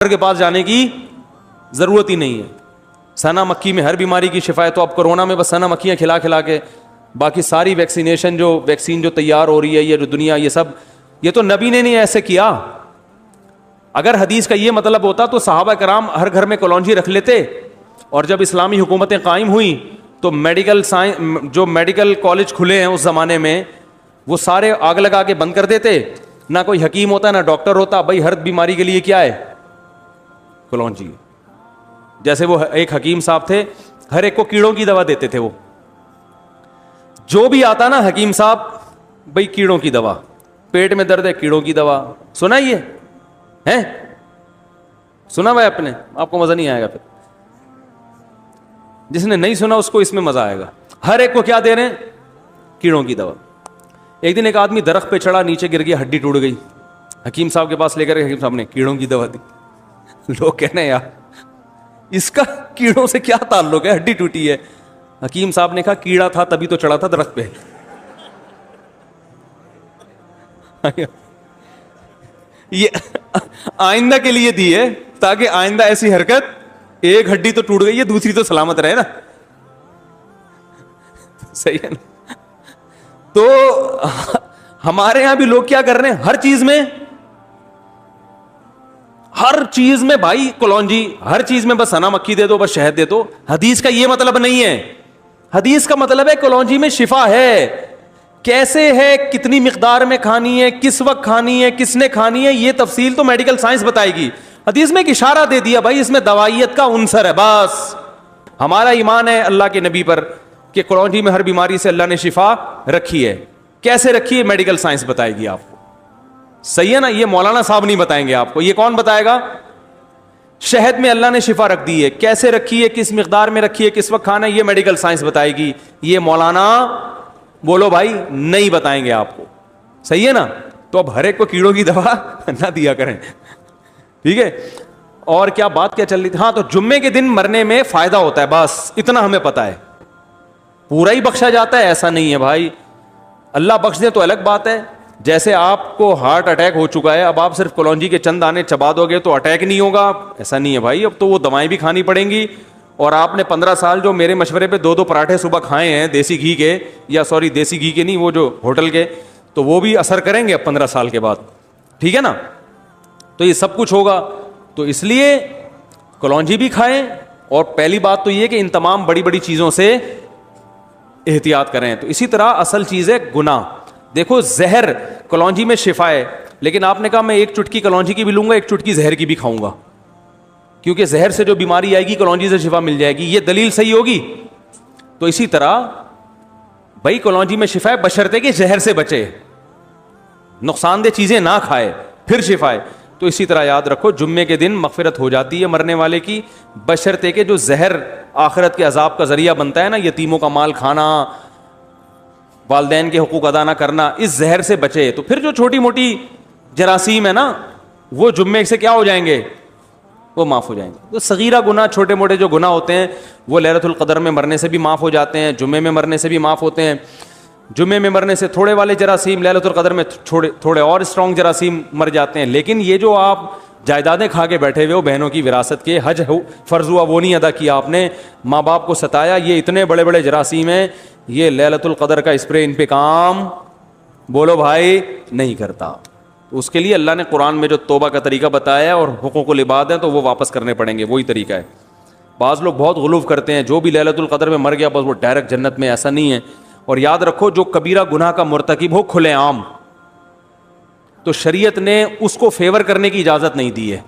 کے پاس جانے کی ضرورت ہی نہیں ہے. سنا مکھی میں ہر بیماری کی شفا ہے. تو اب کورونا میں بس سنا مکھیاں کھلا کھلا کے باقی ساری ویکسین جو تیار ہو رہی ہے یہ جو دنیا یہ سب, یہ تو نبی نے نہیں ایسے کیا. اگر حدیث کا یہ مطلب ہوتا تو صحابہ کرام ہر گھر میں کلونجی رکھ لیتے, اور جب اسلامی حکومتیں قائم ہوئیں تو جو میڈیکل کالج کھلے ہیں اس زمانے میں وہ سارے آگ لگا کے بند کر دیتے. نہ کوئی حکیم ہوتا نہ ڈاکٹر ہوتا, بھائی ہر بیماری کے لیے کیا ہے کلونجی. جیسے وہ ایک حکیم صاحب تھے, ہر ایک کو کیڑوں کی دوا دیتے تھے. وہ جو بھی آتا نا حکیم صاحب, بھائی کیڑوں کی دوا, پیٹ میں درد ہے کیڑوں کی دوا. سنا یہ ہے, سنا بھائی آپ نے, آپ کو مزہ نہیں آئے گا. پھر جس نے نہیں سنا اس کو اس میں مزہ آئے گا. ہر ایک کو کیا دے رہے ہیں, کیڑوں کی دوا. ایک دن ایک آدمی درخت پہ چڑھا, نیچے گر گیا, ہڈی ٹوٹ گئی. حکیم صاحب کے پاس لے کر حکیم صاحب نے کیڑوں کی دوا دی. لوگ کہنے یار اس کا کیڑوں سے کیا تعلق ہے, ہڈی ٹوٹی ہے. حکیم صاحب نے کہا کیڑا تھا تبھی تو چڑھا تھا درخت پہ. یہ آئندہ کے لیے دی ہے تاکہ آئندہ ایسی حرکت, ایک ہڈی تو ٹوٹ گئی ہے دوسری تو سلامت رہے نا. صحیح ہے نا. تو ہمارے یہاں بھی لوگ کیا کر رہے ہیں, ہر چیز میں بھائی کلونجی, ہر چیز میں بس سنا مکھی دے دو, بس شہد دے دو. حدیث کا یہ مطلب نہیں ہے. حدیث کا مطلب ہے کلونجی میں شفا ہے. کیسے ہے, کتنی مقدار میں کھانی ہے, کس وقت کھانی ہے, کس نے کھانی ہے, یہ تفصیل تو میڈیکل سائنس بتائے گی. حدیث میں ایک اشارہ دے دیا, بھائی اس میں دوائیت کا عنصر ہے. بس ہمارا ایمان ہے اللہ کے نبی پر کہ کلونجی میں ہر بیماری سے اللہ نے شفا رکھی ہے. کیسے رکھی ہے میڈیکل سائنس بتائے گی آپ کو. صحیح ہے نا. یہ مولانا صاحب نہیں بتائیں گے آپ کو, یہ کون بتائے گا. شہد میں اللہ نے شفا رکھ دی ہے, کیسے رکھی ہے, کس مقدار میں رکھی ہے, کس وقت کھانا ہے, یہ میڈیکل سائنس بتائے گی. یہ مولانا بولو بھائی نہیں بتائیں گے آپ کو. صحیح ہے نا. تو اب ہر ایک کو کیڑوں کی دوا نہ دیا کریں, ٹھیک ہے. اور کیا بات کیا چل رہی تھی, ہاں تو جمعے کے دن مرنے میں فائدہ ہوتا ہے, بس اتنا ہمیں پتا ہے. پورا ہی بخشا جاتا ہے ایسا نہیں ہے بھائی. اللہ بخش دے تو الگ بات ہے. جیسے آپ کو ہارٹ اٹیک ہو چکا ہے, اب آپ صرف کلونجی کے چند دانے چبا دو گے تو اٹیک نہیں ہوگا, ایسا نہیں ہے بھائی. اب تو وہ دوائیں بھی کھانی پڑیں گی. اور آپ نے 15 سال جو میرے مشورے پہ 2 پراٹھے صبح کھائے ہیں دیسی گھی کے, یا سوری دیسی گھی کے نہیں, وہ جو ہوٹل کے, تو وہ بھی اثر کریں گے اب 15 سال کے بعد, ٹھیک ہے نا. تو یہ سب کچھ ہوگا. تو اس لیے کلونجی بھی کھائیں. اور پہلی بات تو یہ کہ ان تمام بڑی بڑی چیزوں سے احتیاط کریں. تو اسی طرح اصل چیز ہے گناہ. دیکھو زہر کلونجی میں شفا ہے, لیکن آپ نے کہا میں ایک چٹکی کلونجی کی بھی لوں گا, ایک چٹکی زہر کی بھی کھاؤں گا, کیونکہ زہر سے جو بیماری آئے گی کلونجی سے شفا مل جائے گی. یہ دلیل صحیح ہوگی. تو اسی طرح بھائی کلونجی میں شفا ہے بشرطے کہ زہر سے بچے, نقصان دہ چیزیں نہ کھائے, پھر شفا ہے. تو اسی طرح یاد رکھو جمعے کے دن مغفرت ہو جاتی ہے مرنے والے کی, بشرطے کہ جو زہر آخرت کے عذاب کا ذریعہ بنتا ہے نا, یتیموں کا مال کھانا, والدین کے حقوق ادا نہ کرنا, اس زہر سے بچے. تو پھر جو چھوٹی موٹی جراثیم ہے نا وہ جمعے سے کیا ہو جائیں گے, وہ معاف ہو جائیں گے. تو صغیرہ گناہ, چھوٹے موٹے جو گناہ ہوتے ہیں وہ لیلۃ القدر میں مرنے سے بھی معاف ہو جاتے ہیں, جمعے میں مرنے سے بھی معاف ہوتے ہیں. جمعے میں مرنے سے تھوڑے والے جراثیم, لیلۃ القدر میں تھوڑے اور اسٹرانگ جراثیم مر جاتے ہیں. لیکن یہ جو آپ جائیدادیں کھا کے بیٹھے ہوئے ہو بہنوں کی وراثت کے, حج فرض ہوا وہ نہیں ادا کیا آپ نے, ماں باپ کو ستایا, یہ اتنے بڑے بڑے جراثیم ہیں, یہ لیلۃ القدر کا اسپرے ان پہ کام بولو بھائی نہیں کرتا. اس کے لیے اللہ نے قرآن میں جو توبہ کا طریقہ بتایا ہے اور حقوق العباد ہیں تو وہ واپس کرنے پڑیں گے, وہی طریقہ ہے. بعض لوگ بہت غلو کرتے ہیں, جو بھی لیلۃ القدر میں مر گیا بس وہ ڈائریکٹ جنت میں, ایسا نہیں ہے. اور یاد رکھو جو کبیرہ گناہ کا مرتکب ہو کھلے عام, تو شریعت نے اس کو فیور کرنے کی اجازت نہیں دی ہے.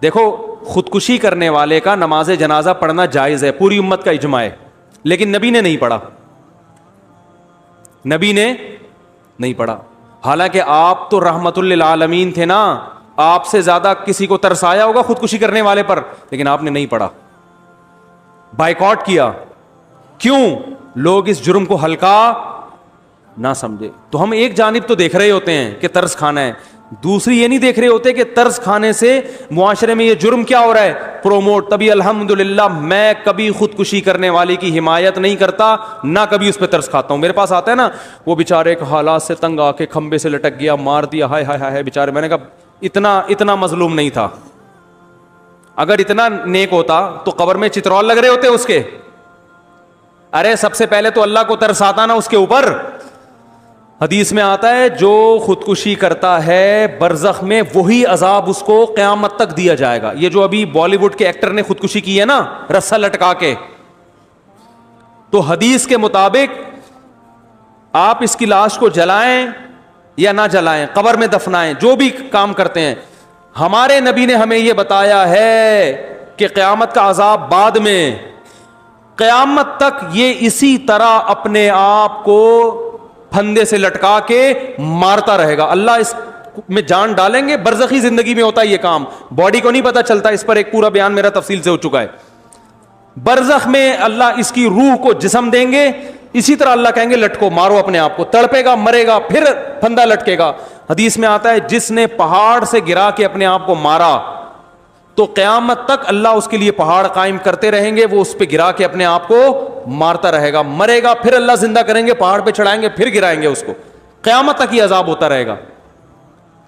دیکھو خودکشی کرنے والے کا نماز جنازہ پڑھنا جائز ہے, پوری امت کا اجماع ہے, لیکن نبی نے نہیں پڑھا, نبی نے نہیں پڑھا. حالانکہ آپ تو رحمت للعالمین تھے نا, آپ سے زیادہ کسی کو ترس آیا ہوگا خودکشی کرنے والے پر, لیکن آپ نے نہیں پڑھا, بائیکاٹ کیا. کیوں؟ لوگ اس جرم کو ہلکا نہ سمجھے. تو ہم ایک جانب تو دیکھ رہے ہوتے ہیں کہ ترس کھانا ہے, دوسری یہ نہیں دیکھ رہے ہوتے کہ ترس کھانے سے معاشرے میں یہ جرم کیا ہو رہا ہے, پروموٹ. تبھی الحمدللہ میں کبھی خودکشی کرنے والے کی حمایت نہیں کرتا, نہ کبھی اس پہ ترس کھاتا ہوں. میرے پاس آتا ہے نا وہ بیچارے ایک حالات سے تنگ آ کے کھمبے سے لٹک گیا, مار دیا, ہائے ہائے ہائے بیچارے. میں نے کہا اتنا مظلوم نہیں تھا, اگر اتنا نیک ہوتا تو قبر میں چترول لگ رہے ہوتے اس کے؟ ارے سب سے پہلے تو اللہ کو ترس آتا نا اس کے اوپر. حدیث میں آتا ہے جو خودکشی کرتا ہے برزخ میں وہی عذاب اس کو قیامت تک دیا جائے گا. یہ جو ابھی بالی ووڈ کے ایکٹر نے خودکشی کی ہے نا رسا لٹکا کے, تو حدیث کے مطابق آپ اس کی لاش کو جلائیں یا نہ جلائیں, قبر میں دفنائیں, جو بھی کام کرتے ہیں, ہمارے نبی نے ہمیں یہ بتایا ہے کہ قیامت کا عذاب بعد میں, قیامت تک یہ اسی طرح اپنے آپ کو پھندے سے لٹکا کے مارتا رہے گا. اللہ اس میں جان ڈالیں گے, برزخی زندگی میں ہوتا ہے یہ کام, باڈی کو نہیں پتا چلتا. اس پر ایک پورا بیان میرا تفصیل سے ہو چکا ہے. برزخ میں اللہ اس کی روح کو جسم دیں گے, اسی طرح اللہ کہیں گے لٹکو, مارو اپنے آپ کو, تڑپے گا, مرے گا, پھر پھندا لٹکے گا. حدیث میں آتا ہے جس نے پہاڑ سے گرا کے اپنے آپ کو مارا تو قیامت تک اللہ اس کے لیے پہاڑ قائم کرتے رہیں گے, وہ اس پہ گرا کے اپنے آپ کو مارتا رہے گا, مرے گا, پھر اللہ زندہ کریں گے, پہاڑ پہ چڑھائیں گے, پھر گرائیں گے اس کو, قیامت تک یہ عذاب ہوتا رہے گا.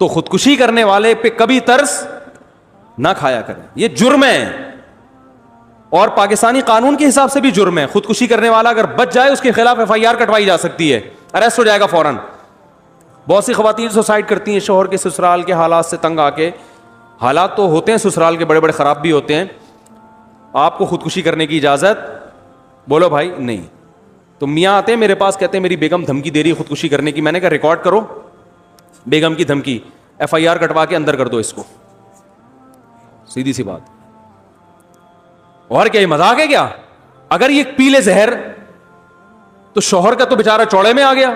تو خودکشی کرنے والے پہ کبھی ترس نہ کھایا کریں, یہ جرم ہے, اور پاکستانی قانون کے حساب سے بھی جرم ہے. خودکشی کرنے والا اگر بچ جائے اس کے خلاف FIR کٹوائی جا سکتی ہے, اریسٹ ہو جائے گا فوراً. بہت سی خواتین سوسائڈ کرتی ہیں شوہر کے سسرال کے حالات سے تنگ آ کے. حالات تو ہوتے ہیں سسرال کے بڑے بڑے خراب بھی ہوتے ہیں. آپ کو خودکشی کرنے کی اجازت, بولو بھائی نہیں. تو میاں آتے ہیں میرے پاس, کہتے ہیں میری بیگم دھمکی دے رہی ہے خودکشی کرنے کی. میں نے کہا ریکارڈ کرو بیگم کی دھمکی, FIR کٹوا کے اندر کر دو اس کو, سیدھی سی بات. اور کیا یہ مذاق ہے کیا؟ اگر یہ پی لے زہر تو شوہر کا تو بیچارہ چوڑے میں آ گیا,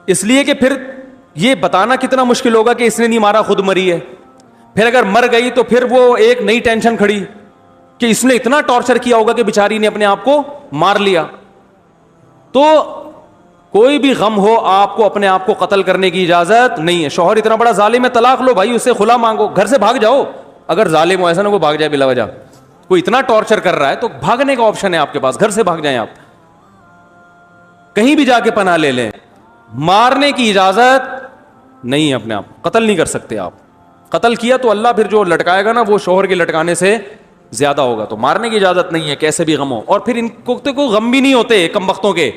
اس لیے کہ پھر یہ بتانا کتنا مشکل ہوگا کہ اس نے نہیں مارا خود مری ہے. پھر اگر مر گئی تو پھر وہ ایک نئی ٹینشن کھڑی کہ اس نے اتنا ٹارچر کیا ہوگا کہ بیچاری نے اپنے آپ کو مار لیا. تو کوئی بھی غم ہو آپ کو اپنے آپ کو قتل کرنے کی اجازت نہیں ہے. شوہر اتنا بڑا ظالم ہے, طلاق لو بھائی, اس سے خلا مانگو, گھر سے بھاگ جاؤ. اگر ظالم ہو ایسا نہ وہ بھاگ جائے بلا وجہ, کوئی اتنا ٹارچر کر رہا ہے تو بھاگنے کا آپشن ہے آپ کے پاس, گھر سے بھاگ جائیں, آپ کہیں بھی جا کے پناہ لے لیں. مارنے کی اجازت نہیں ہے, اپنے آپ قتل نہیں کر سکتے آپ. قتل کیا تو اللہ پھر جو لٹکائے گا نا وہ شوہر کے لٹکانے سے زیادہ ہوگا. تو مارنے کی اجازت نہیں ہے کیسے بھی غم ہو. اور پھر ان کو تو کوئی غم بھی نہیں ہوتے, کم بختوں کے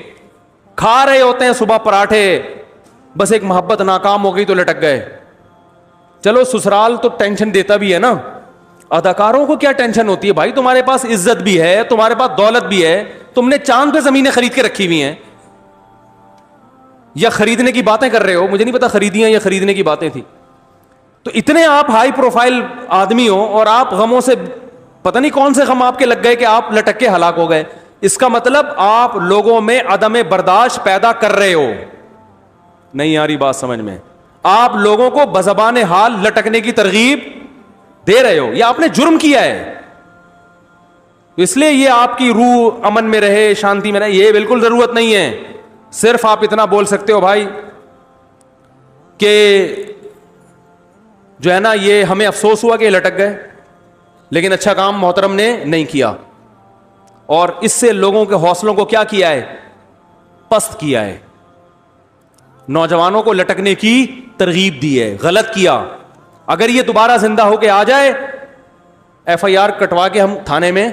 کھا رہے ہوتے ہیں صبح پراٹھے, بس ایک محبت ناکام ہو گئی تو لٹک گئے. چلو سسرال تو ٹینشن دیتا بھی ہے نا, اداکاروں کو کیا ٹینشن ہوتی ہے بھائی, تمہارے پاس عزت بھی ہے, تمہارے پاس دولت بھی ہے, تم نے چاند پہ زمینیں خرید کے رکھی ہوئی ہیں, یا خریدنے کی باتیں کر رہے ہو, مجھے نہیں پتا خریدی ہیں یا خریدنے کی باتیں تھی. تو اتنے آپ ہائی پروفائل آدمی ہو اور آپ غموں سے پتہ نہیں کون سے غم آپ کے لگ گئے کہ آپ لٹک کے ہلاک ہو گئے. اس کا مطلب آپ لوگوں میں عدم برداشت پیدا کر رہے ہو. نہیں آ رہی بات سمجھ میں؟ آپ لوگوں کو بزبان حال لٹکنے کی ترغیب دے رہے ہو, یا آپ نے جرم کیا ہے. اس لیے یہ آپ کی روح امن میں رہے, شانتی میں رہے, یہ بالکل ضرورت نہیں ہے. صرف آپ اتنا بول سکتے ہو بھائی کہ جو ہے نا یہ ہمیں افسوس ہوا کہ یہ لٹک گئے, لیکن اچھا کام محترم نے نہیں کیا, اور اس سے لوگوں کے حوصلوں کو کیا کیا ہے, پست کیا ہے. نوجوانوں کو لٹکنے کی ترغیب دی ہے, غلط کیا. اگر یہ دوبارہ زندہ ہو کے آ جائے FIR کٹوا کے ہم تھانے میں